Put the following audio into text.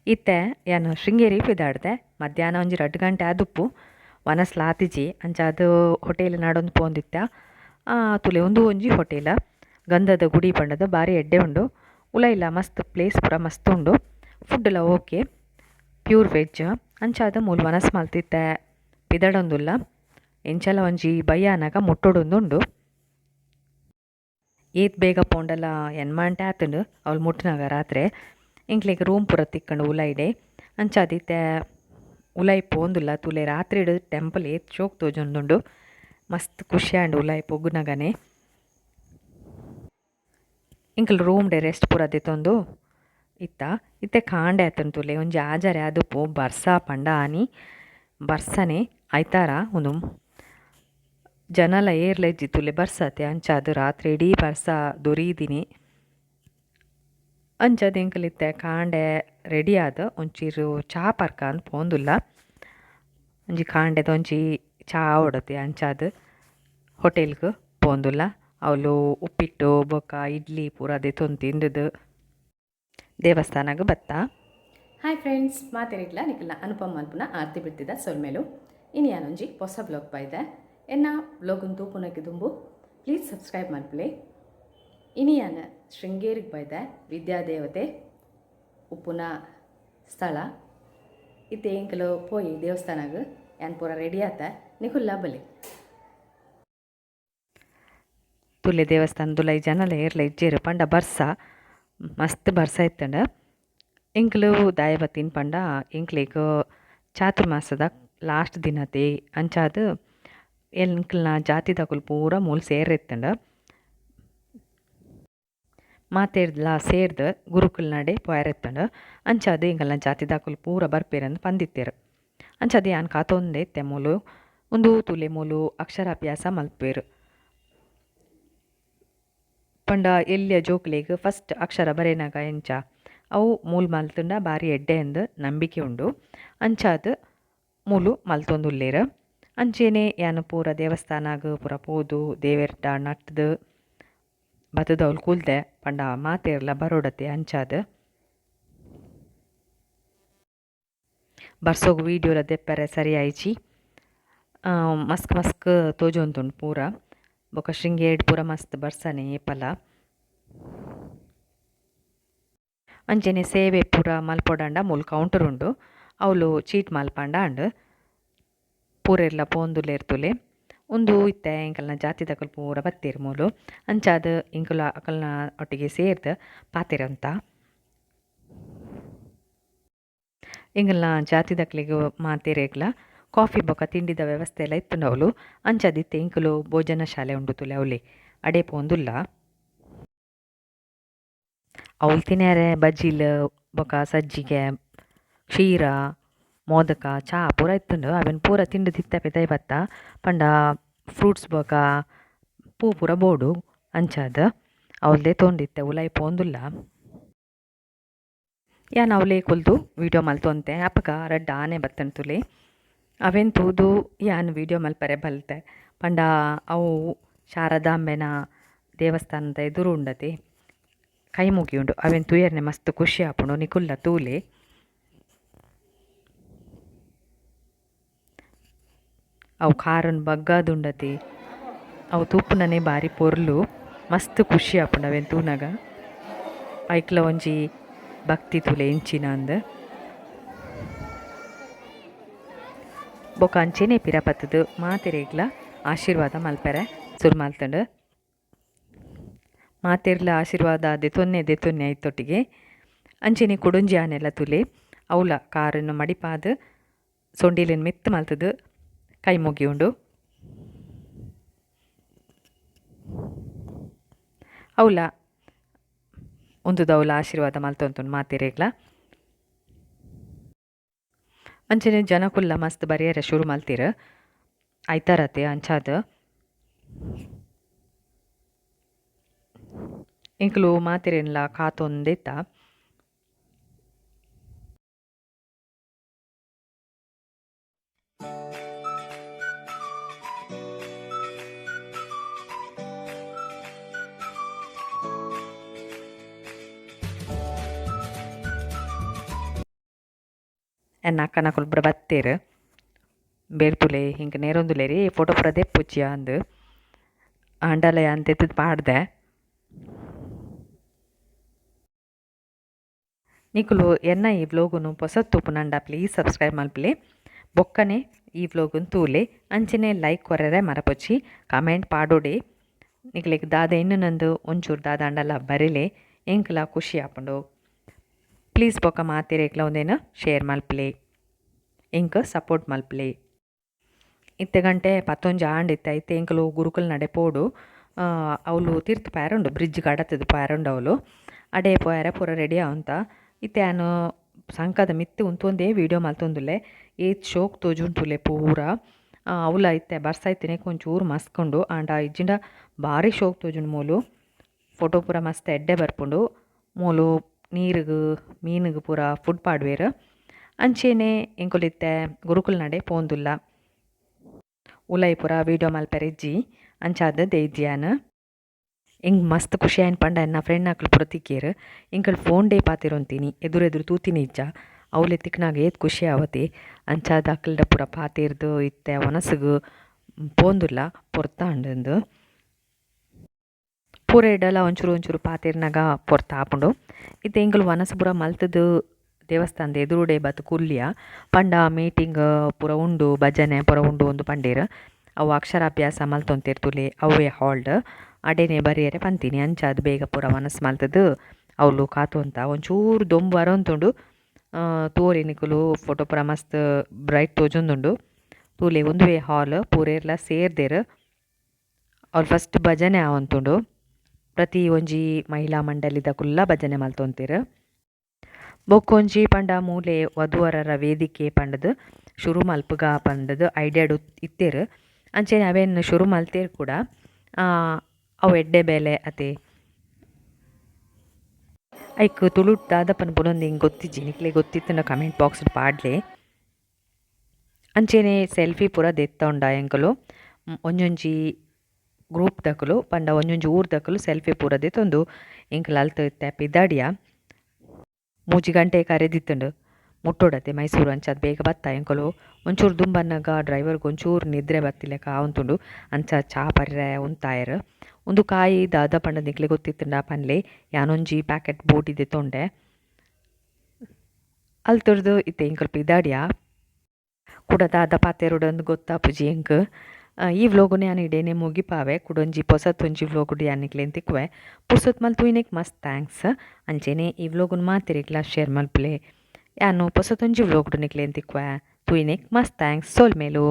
ಇತ್ತೆ ಏನು ಶೃಂಗೇರಿ ಪಿದಾಡ್ದೆ ಮಧ್ಯಾಹ್ನ ಒಂಜಿ 2 ಗಂಟೆ ಆದುಪ್ಪು ವನಸ್ಲಾತಿಜಿ ಅಂಚ ಅದು ಹೋಟೆಲ್ ನಾಡೊಂದು ಪೋಂದಿತ್ತ ತುಲೆ ಒಂಜಿ ಹೋಟೆಲ್ ಗಂಧದ ಗುಡಿ ಪಂಡದ ಬಾರಿ ಎಡ್ಡೆ ಉಂಡು ಉಲೈಲ ಮಸ್ತ್ ಪ್ಲೇಸ್ ಪೂರ ಮಸ್ತ್ ಉಂಡು ಫುಡ್ಲ ಓಕೆ ಪ್ಯೂರ್ ವೆಜ್ ಅಂಚಾದ ಮೂಲು ವನಸ್ ಮಲ್ತಿತ್ತೆ ಪಿದಡೊಂದುಲ್ಲ ಎಂಚಲ ಒಂಜಿ ಬಯ್ಯಾನಗ ಮುಟ್ಟೊಡೊಂದುಂಡು ಏತ್ ಬೇಗ ಪೋಂಡಲ ಎನ್ಮಾಂಟೆ ಆತುಂಡು ಅವ್ಲು ಮುಟ್ಟನಾಗ ರಾತ್ರಿ ಇಂಕ್ಲೆಗ್ ರೂಮ್ ಪೂರ ತಿಕ್ಕಂಡು ಉಲೈಡೆ ಅಂಚಾದಿತ್ತೆ ಉಲೈ ಪೋಂದುಲ್ಲ ತುಲೆ ರಾತ್ರಿಡ್ ಟೆಂಪಲ್ ಏತ್ ಶೋಕ್ ತೋಜೊಂದುಂಡು ಮಸ್ತ್ ಖುಷಿ and ಉಲೈ ಪೊಗ್ಗುನಗನೆ Ilkal room day rest ಪೂರ ದೆತೊಂದು ಇತ್ತೆ ಕಾಂಡೆ ಆತನ್ ತುಲೆ ಒಂಜಿ ಆಜರೆ ಆದುಪ್ಪು ಬರ್ಸ ಪಂಡ ಆನಿ ಬರ್ಸನೆ ಐತಾರ ಉಂದು ಜನಲ ಏರ್ಲೆಜ್ಜಿ ತುಲೆ ಬರ್ಸತೆ ಅಂಚಾದು ರಾತ್ರಿ ಇಡೀ ಬರ್ಸ ದೊರೀದಿನಿ ಅಂಚದ ಇಂಕಲಿತ್ತೆ ಕಾಂಡೆ ರೆಡಿ ಆದ ಒಂಚೂರು ಚಾ ಪರ್ಕ ಅಂತ ಪೋಂದುಲ್ಲ ಒಂಜಿ ಕಾಂಡೆದ ಒಂಜಿ ಚಾ ಆವೊಡತೆ ಅಂಚಾದ ಹೋಟೆಲ್ಗೆ ಪೋಂದುಲ್ಲ ಅವಳು ಉಪ್ಪಿಟ್ಟು ಬೊಕ್ಕ ಇಡ್ಲಿ ಪೂರ ದೆತೊಂದು ತಿಂದದು ದೇವಸ್ಥಾನಕ್ಕೆ ಬತ್ತ. ಹಾಯ್ ಫ್ರೆಂಡ್ಸ್, ಮಾತೇರಿಗ್ಲ ನಿಖಲ್ನ ಅನುಪಮ ಮಲ್ಪುನ ಆರ್ತಿ ಬಿಡ್ತಿದ್ದ ಸೊಲ್ಮೇಲು ಇನ್ನು ಯಾನೊಂಜಿ ಹೊಸ ಬ್ಲಾಗ್ ಬೈದೆ ಎನ್ನ ಬ್ಲಾಗನ್ ತೂಪುನಕ್ಕೆ ದುಂಬು ಪ್ಲೀಸ್ ಸಬ್ಸ್ಕ್ರೈಬ್ ಮಲ್ಪಲೆ. ಇನ್ನು ಯಾನ ಶೃಂಗೇರಿಗೆ ಬೈದೆ ವಿದ್ಯಾದೇವತೆ ಉಪ್ಪುನ ಸ್ಥಳ ಇತ್ತೆ ಎಂಕಲು ಪೋಯಿ ದೇವಸ್ಥಾನಕ್ಕೆ ಯಾನ್ ಪೂರ ರೆಡಿ ಆತ ನಿಖುಲ್ಲ ಬಲಿ ತುಲೆ ದೇವಸ್ಥಾನದುಲ ಈ ಜನಲ ಏರ್ಲ ಇಜ್ಜೇರು ಪಂಡ ಬರ್ಸ ಮಸ್ತ್ ಬರ್ಸ ಇತ್ತಂಡ ಎಂಕ್ಲು ದಾಯಬತ್ತಿನ ಪಂಡ ಎಂಕ್ಲೆಗ್ ಚಾತುರ್ಮಾಸದ ಲಾಸ್ಟ್ ದಿನತೆ ಅಂಚಾದ ಎಂಕ್ಲನ ಜಾತಿದಕುಲು ಪೂರ ಮೂಲು ಸೇರಿತ್ತಂಡ ಮಾತೇರ್ಲ ಸೇರ್ದು ಗುರುಕುಲ್ನಡೆ ಪೋಯರೆತ್ತಂಡ ಅಂಚಾದ ಎಂಕಲ್ನ ಜಾತಿದಾಕುಲು ಪೂರ ಬರ್ಪೇರಂದು ಪಂದಿತ್ತೇರು ಅಂಚಾದ ಯಾನ್ ಕಾತೊಂದೆ ಇತ್ತೆ ಮೂಲು ಒಂದು ತುಲೆ ಮೂಲು ಅಕ್ಷರಾಭ್ಯಾಸ ಮಲ್ಪೇರು ಪಂಡ ಎಲ್ಲಿಯ ಜೋಕ್ಲೆಗ್ ಫಸ್ಟ್ ಅಕ್ಷರ ಬರೇನಾಗ ಎಂಚ ಅವು ಮೂಲು ಮಲ್ತುಂಡ ಬಾರಿ ಎಡ್ಡೆ ಎಂದು ನಂಬಿಕೆ ಉಂಡು ಅಂಚಾದ ಮೂಲು ಮಲ್ತೊಂದುಲ್ಲೇರು ಅಂಚೆನೆ ಯಾನು ಪೂರ ದೇವಸ್ಥಾನಗ ಪೂರ ಪೋದು ದೇವೆರ್ಡ ನಟ್ದು ಬತ್ತದವ್ಲು ಕೂಲ್ದೆ ಪಂಡ ಮಾತೇರ್ಲ ಬರೋಡತೆ ಅಂಚಾದ ಬರ್ಸೋಗು ವೀಡಿಯೋಲ ದೆಪ್ಪರೆ ಸರಿ ಆಯ್ಚಿ ಮಸ್ಕ್ ಮಸ್ಕ್ ತೋಜೊಂದುಂಡು ಪೂರ ಬೊಕ ಶೃಂಗೇರಿ ಪೂರ ಮಸ್ತ್ ಬರ್ಸನೆ ಏಪಲ ಅಂಚೆನೆ ಸೇವೆ ಪೂರ ಮಲ್ಪೊಡಂಡ ಮೂಲು ಕೌಂಟರ್ ಉಂಡು ಅವಳು ಚೀಟ್ ಮಲ್ಪಂಡ ಅಂಡ್ ಪೂರೆರ್ಲ ಪೋಂದುಲೇರ್ತುಲೆ ಒಂದು ಇತ್ತೆ ಎಂಕಲ್ನ ಜಾತಿದಕಲು ಪೂರ ಬತ್ತೇರು ಮೂಲು ಅಂಚಾದ ಇಂಕುಲ ಅಕಲ್ನ ಒಟ್ಟಿಗೆ ಸೇರ್ದು ಪಾತೆರಂತ ಎಂಕಲ್ನ ಜಾತಿದಕ್ಲಿಗೆ ಮಾತೇರೆಗ್ಲ ಕಾಫಿ ಬೊಕ ತಿಂಡಿದ ವ್ಯವಸ್ಥೆ ಎಲ್ಲ ಇತ್ತುಂಡವಳು ಅಂಚಾದಿತ್ತೆ ಇಂಕುಲು ಭೋಜನ ಶಾಲೆ ಉಂಡು ತುಲೆ ಅವಳಿ ಅಡೆ ಪೋಂದುಲ್ಲ ಅವಳು ತಿನ್ಯಾರೆ ಬಜ್ಜಿಲ್ ಬೊಕ ಸಜ್ಜಿಗೆ ಕ್ಷೀರ ಮೋದಕ ಚಾ ಪೂರ ಇತ್ತುಂಡು ಅವೆನ್ ಪೂರ ತಿಂಡು ತಿತ್ತಪೆ ದೈ ಬತ್ತ ಪಂಡ ಫ್ರೂಟ್ಸ್ ಬೊಕ ಪೂ ಪೂರ ಬೋಡು ಅಂಚಾದ ಅವಳದೇ ತೊಂಡಿತ್ತೆ ಉಲೈ ಪೋಂದುಲ್ಲ ಯಾನ್ ಅವಳೇ ಕುಲ್ದು ವೀಡಿಯೋ ಮಲ್ತೊಂತೆ ಅಪ್ಪಗ ರಡ್ಡ ಆನೆ ಬತ್ತನ್ ತುಲೆ ಅವೆನ್ ತೂದು ಯಾನ್ ವೀಡಿಯೋ ಮಲ್ಪರೆ ಬಲ್ತೆ ಪಂಡ ಅವು ಶಾರದಾಂಬೆನ ದೇವಸ್ಥಾನದ ಎದುರು ಉಂಡತೆ ಕೈ ಮುಗಿ ಉಂಡು ಅವೆನ್ ತೂಯರ್ನೆ ಮಸ್ತ್ ಖುಷಿ ಆಪುಂಡು ನಿಕುಲ್ಲ ತೂಲೆ ಅವು ಕಾರನ್ ಬಗ್ಗದುಂಡತೆ ಅವು ತೂಪುನನೆ ಬಾರಿ ಪೊರ್ಲು ಮಸ್ತ್ ಖುಷಿ ಆಪುಂಡು ಅವೆನ್ ತೂನಗ ಐಕ್ಲ ಒಂಜಿ ಭಕ್ತಿ ತುಲೆ ಎಂಚಿನ ಅಂದ್ ಬೊಕ ಅಂಚೆನೆ ಪಿರಪತ್ತದು ಮಾತೆರೆಗ್ಲ ಆಶೀರ್ವಾದ ಮಲ್ಪೆರೆ ಸುರು ಮಲ್ತಂಡು ಮಾತೆರ್ಲ ಆಶೀರ್ವಾದ ದೆತೊನ್ನೆ ಐತೊಟ್ಟಿಗೆ ಅಂಚೆನೆ ಕೊಡೊಂಜಿ ಆನೆಲ್ಲ ತುಲೆ ಅವಳ ಕಾರನ್ನು ಮಡಿಪಾದ ಸೊಂಡಿಲಿನ ಮೆತ್ತು ಮಲ್ತದು ಕೈ ಮುಗಿ ಉಂಡು ಅವಳ ಒಂದು ದೌಲ ಆಶೀರ್ವಾದ ಮಲ್ತೊಂತುಂಡು ಮಾತೆರೆಗ್ಲ ಅಂಚನೆ ಜನಕುಲ್ಲ ಮಸ್ತ್ ಬರಿಯರೆ ಶುರು ಮಲ್ತೀರ ಐತಾರತೆ ಅಂಚಾದ ಇಂಕುಲು ಮಾತೆರೆನ್ಲ ಕಾತೊಂದೆತ್ತ ಎನ್ನ ಅಕ್ಕನಕೊಲ್ಬ್ರ ಬತ್ತೇರು ಬೇಡ್ತುಲೆ ಹಿಂಗೆ ನೇರೊಂದುಲೆ ರೀ ಫೋಟೋ ಪೂರ ದೆಪ್ಪುಚ್ಚಿಯ ಅಂದು ಅಂಡಲ ಅಂತೆತ್ತದು ಪಾಡ್ದೆ ನಿಕುಲು ಎನ್ನ ಈ ವ್ಲೋಗುನು ಹೊಸತ್ತು ತುಪ್ಪುನಂಡ ಪ್ಲೀಸ್ ಸಬ್ಸ್ಕ್ರೈಬ್ ಮಲ್ಪಲಿ ಬೊಕ್ಕನೆ ಈ ವ್ಲೋಗುನ್ ತೂಲೆ ಅಂಚನೆ ಲೈಕ್ ಕೊರರೆ ಮರಪೊಚ್ಚಿ ಕಮೆಂಟ್ ಪಾಡೋಡೆ ನಿಕ್ಲೆಗ್ ದಾದ ಇನ್ನು ನಂದು ಒಂಚೂರು ದಾದ ಅಂಡಲ್ಲ ಬರೀಲೆ ಎಂಕ್ಲ ಖುಷಿ ಆಪುಂಡು ಪ್ಲೀಸ್ ಬೊಕ್ಕ ಮಾತಿರೇಕ್ಲ ಒಂದೇನು ಶೇರ್ ಮಲ್ಪಲೆ ಇಂಕ್ ಸಪೋರ್ಟ್ ಮಲ್ಪಲೆ ಇತ್ತೆ ಗಂಟೆ 11 ಆಂಡಿತ್ತೆ ಐತೆ ಎಂಕಲು ಗುರುಕುಲ್ ನಡೆ ಪೋಡು ಅವಳು ತೀರ್ತು ಪಾರುಂಡು ಬ್ರಿಡ್ಜ್ ಕಡತದು ಪಾರುಂಡು ಅವಳು ಅಡೇ ಪೋಯಾರೆ ಪೂರ ರೆಡಿ ಅವಂತ ಇತ್ತೆ ನಾನು ಸಂಕದ ಮಿತ್ತಿ ಉಂತೊಂದೇ ವೀಡಿಯೋ ಮಲ್ತೊಂದುಲ್ಲೆ ಏತ್ ಶೋಕ್ ತೋಜುಂಟುಲೆ ಪೂರ ಅವಳ ಐತೆ ಬರ್ಸೈತಿನೇ ಒಂಚೂರು ಮಸ್ಕೊಂಡು ಆಂಡ ಇಜ್ಜಿಂಡ ಭಾರಿ ಶೋಕ್ ತೋಜುಂಡು ಮೂಲು ಫೋಟೋ ಪೂರ ಮಸ್ತ್ ಎಡ್ಡೆ ಬರ್ಪುಂಡು ಮೂಲು ನೀರಿಗೂ ಮೀನಿಗೂ ಪೂರ ಫುಡ್ ಪಾಡ್ವೇರು ಅಂಚೇನೆ ಎಂಕೊಲಿತ್ತೆ ಗುರುಕುಲ್ ನಡೆ ಪೋಂದುಲ್ಲ ಉಲೈ ಪೂರ ವೀಡಿಯೋ ಮಲ್ಪೆರಿಜ್ಜಿ ಅಂಚಾದ ದೇಜ್ಯಾನ್ ಎಂಗ್ ಮಸ್ತ್ ಖುಷಿ ಆಯ್ನ ಪಂಡ ಎನ್ನ ಫ್ರೆಂಡ್ ಆಕಲು ಪೂರ ತಿಕ್ಕೇರು ಎಂಕಲ್ ಫೋನ್ ಡೇ ಪಾತಿರೊಂತೀನಿ ಎದುರೆದುರು ತೂತಿನಿ ಇಜ್ಜ ಅವಳೆ ತಿಕ್ನಾಗ ಏತ್ ಖುಷಿ ಆವತಿ ಅಂಚಾದ ಅಕ್ಕಲ್ಡ ಪೂರ ಪಾತಿರ್ದು ಇತ್ತೆ ಒನಸುಗು ಪೋಂದುಲ್ಲ ಪೊರ್ತ ಅಂಡಂದು ಪೂರ ಇಡಲ ಒಂಚೂರು ಒಂಚೂರು ಪಾತಿರ್ನಾಗ ಪೊರ್ತ ಆಪುಂಡು ಇತ್ತೆ ಎಂಕಲ್ ಒನಸು ಪೂರ ಮಲ್ತದು ದೇವಸ್ಥಾನದ ಎದುರುಡೆ ಬತ್ತು ಕುಲ್ಯ ಪಂಡ ಮೀಟಿಂಗ್ ಪೂರ ಉಂಡು ಭಜನೆ ಪೂರ ಉಂಡು ಒಂದು ಪಂಡೇರು ಅವು ಅಕ್ಷರಾಭ್ಯಾಸ ಮಲ್ತೊಂತಿರ್ತುಲೆ ಅವೇ ಹಾಲ್ಡ್ ಅಡೇನೆ ಬರಿಯರೆ ಪಂತೀನಿ ಅಂಚಾದ ಬೇಗ ಪೂರ ಮನಸ್ಸು ಮಲ್ತದು ಅವಳು ಕಾತು ಅಂತ ಒಂಚೂರು ದೊಂಬು ಬರೋಂತುಂಡು ತೋಲೆ ನಿಕುಲು ಫೋಟೋ ಪೂರ ಮಸ್ತ್ ಬ್ರೈಟ್ ತೋಜೊಂದುಂಡು ತೂಲೆ ಒಂದುವೇ ಹಾಲ್ ಪೂರೆರ್ಲ ಸೇರ್ದೇರು ಅವ್ರು ಫಸ್ಟ್ ಭಜನೆ ಆವಂತುಂಡು ಪ್ರತಿ ಒಂಜಿ ಮಹಿಳಾ ಮಂಡಳಿದ ಕುಲ್ಲ ಭಜನೆ ಮಲ್ತೊಂತೀರು ಬೊಕ್ಕೊಂಜಿ ಪಂಡ ಮೂಲೆ ವಧುವರರ ವೇದಿಕೆ ಪಂಡದು ಶುರು ಮಲ್ಪುಗ ಪಂಡದು ಐಡಿಯಾಡು ಇತ್ತೇರು ಅಂಚೆನೆ ಅವೇನು ಶುರು ಮಲ್ತೇರು ಕೂಡ ಅವು ಎಡ್ಡೆ ಬೇಲೆ ಅತೆ ಐಕ್ ತುಳುಟ್ ದಾದಪ್ಪನ ಬುಲೊಂದು ಹಿಂಗೆ ಗೊತ್ತಿಜ್ಜಿ ನಿಕ್ಲೆ ಗೊತ್ತಿತ್ತು ಕಮೆಂಟ್ ಬಾಕ್ಸ್ ಪಾಡ್ಲೆ ಅಂಚೆನೆ ಸೆಲ್ಫಿ ಪೂರ ದೆತ್ತೊಂಡ ಎಂಕಲು ಒಂಜೊಂಜಿ ಗ್ರೂಪ್ ದಕಲು ಪಂಡ ಒಂಜೊಂಜಿ ಊರು ದಕಲು ಸೆಲ್ಫಿ ಪೂರ ದೆತ್ತೊಂದು ಎಂಕಲ್ ಅಲ್ತ ಇತ್ತೆ ಪಿದಾಡಿಯ 3 ಗಂಟೆ ಕರೆದಿತ್ತುಂಡು ಮುಟ್ಟೋಡತ್ತೆ ಮೈಸೂರು ಅಂಚಾದ ಬೇಗ ಬತ್ತ ಎಂಕಲು ಒಂಚೂರು ದುಂಬನ್ನಗ ಡ್ರೈವರ್ಗೆ ಒಂಚೂರು ನಿದ್ರೆ ಬತ್ತಿಲೆಕ್ಕ ಆವಂತುಂಡು ಅಂಚ ಚಾ ಪರಿರೆ ಉಂತಾಯರು ಒಂದು ಕಾಯಿ ದಾದ ಪಂಡ ನಿಕ್ಲೆ ಗೊತ್ತಿತ್ತುಂಡ ಪನ್ಲೆ ಯಾನೊಂಜಿ ಪ್ಯಾಕೆಟ್ ಬೋಟಿದೆ ತೊಂಡೆ ಅಲ್ತುರ್ದು ಇತ್ತೆ ಎಂಕಲ್ ಪಿದಾಡಿಯ ಕೂಡ ದಾದ ಪಾತೆರುಡೊಂದು ಗೊತ್ತಾಪುಜಿ ಎಂಕ್ ಈ ವ್ಲೋಗುನೆ ನಾನು ಇಡೇನೆ ಮುಗಿಪಾವೆ ಕುಡೊಂಜಿ ಪೊಸತ್ತೊಂಜಿ ವ್ಲೋಗುಡು ಯಾನಿಕ್ಲೆನ್ ತಿಕ್ಕುವೆ ಪುರ್ಸೊತ್ ಮಲ್ ತೂಯಿನೆಕ್ ಮಸ್ತ್ ಥ್ಯಾಂಕ್ಸ್ ಅಂಚೆನೆ ಈ ವ್ಲೋಗುನ್ ಮಾತಿರಿಕ್ಲ ಶೇರ್ ಮಲ್ಪಲೆ ಯಾನು ಪೊಸತ್ತೊಂಜಿ ವ್ಲೋಗುಡು ನಿಕ್ಲೆನ್ ತಿಕ್ಕುವೆ ತೂಯಿನೆಕ್ ಮಸ್ತ್ ಥ್ಯಾಂಕ್ಸ್ ಸೋಲ್ಮೇಲು.